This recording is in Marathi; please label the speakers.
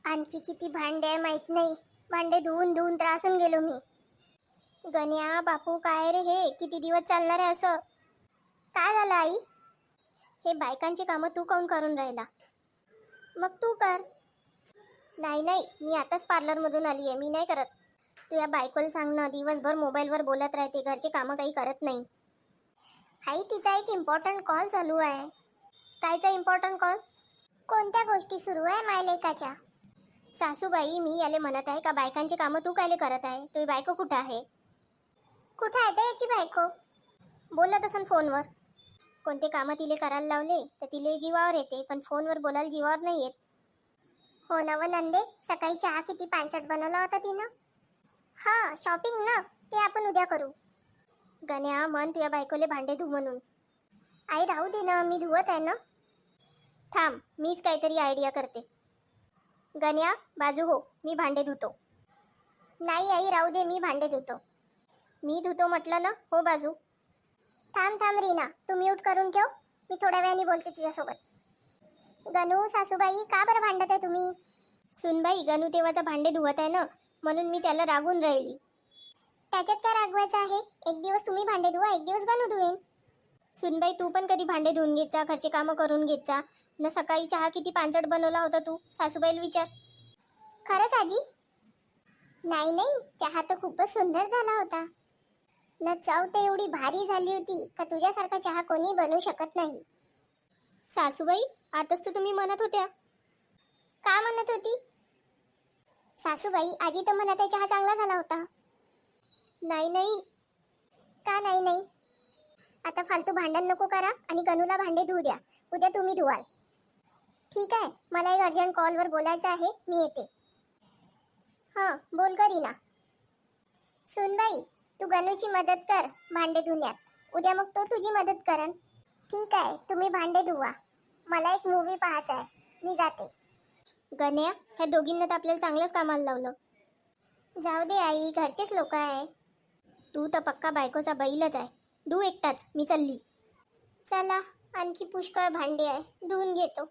Speaker 1: आणखी किती भांडे आहे माहित नाही. भांडे धुवून धुवून त्रासून गेलो मी. गण्या बापू काय रे हे किती दिवस चालणार आहे असं? काय झालं आई? हे बायकांची कामं तू काऊन करून राहिला? मग तू कर. नाही नाही, मी आताच पार्लरमधून आली आहे, मी नाही करत. तू या बायकोला सांग ना, दिवसभर मोबाईलवर बोलत राहते, घरचे कामं काही करत नाही. आई तिचा एक इम्पॉर्टंट कॉल चालू आहे. कायचा इम्पॉर्टंट कॉल? कोणत्या गोष्टी सुरू आहे मायलेकाच्या? सासूबाई मी याले म्हणत आहे का बायकांची कामं तू कायले करत आहे? तुझी बायको कुठं आहे? कुठं आहे तर याची बायको? बोलत असन फोनवर. कोणते कामं तिले करायला लावले तर तिले जीवावर येते, पण फोनवर बोलायला जीवावर नाही येत. हो ना व नंदे, सकाळी चहा किती पांचट बनवला होता तिनं. हां शॉपिंग ना, ते आपण उद्या करू. गण्या मन तुझ्या बायकोले भांडे धु म्हणून. आई राहू दे ना, मी धुवत आहे ना. थांब मीच काहीतरी आयडिया करते. गण्या बाजू हो, मी भांडे धुतो. नाही आई राहू दे, मी भांडे धुतो. मी धुतो म्हटलं ना, हो बाजू. थांब थांब रीना, तू म्यूट करून ठेव, मी थोड्या वेळाने बोलते तुझ्यासोबत. गणू सासूबाई का बरं भांडत आहे तुम्ही? सुनबाई गणू तेव्हाचा भांडे धुवत आहे ना, म्हणून मी त्याला रागून राहिली. त्याच्यात काय रागवायचं आहे? एक दिवस तुम्ही भांडे धुवा, एक दिवस गणू धुवेन. सुनबाई तू पण कधी भांडे धुवून घेत जा, घरचे कामं करून घेत जा न. सकाळी चहा किती पांचट बनवला होता तू, सासूबाईला विचार. खरंच आजी? नाही नाही, चहा तर खूपच सुंदर झाला होता न. चव तर एवढी भारी झाली होती का तुझ्यासारखा चहा कोणी बनवू शकत नाही. सासूबाई आताच तर तुम्ही म्हणत होत्या. का म्हणत होती? सासूबाई आजी तर म्हणत आहे चहा चांगला झाला होता. नाही नाही. का नाही नाही? आता फालतू भांडण नको करा आणि गणूला भांडे धुऊ द्या, उद्या तुम्ही धुवाल. ठीक आहे, मला एक अर्जंट कॉलवर बोलायचं आहे, मी येते. हां बोल करी ना. सुनबाई तू गणूची मदत कर भांडे धुण्यात, उद्या मग तो तुझी मदत करन. ठीक आहे, तुम्ही भांडे धुवा, मला एक मूवी पाहायचा आहे, मी जाते. गण्या ह्या दोघींना तर आपल्याला चांगलंच कामाला लावलं. जाऊ दे आई, घरचेच लोक आहे. तू तर पक्का बायकोचा बैलच आहे. धू एकटाच, मी चालली. चला आणखी पुष्कळ भांडे आहे, धुवून घेतो.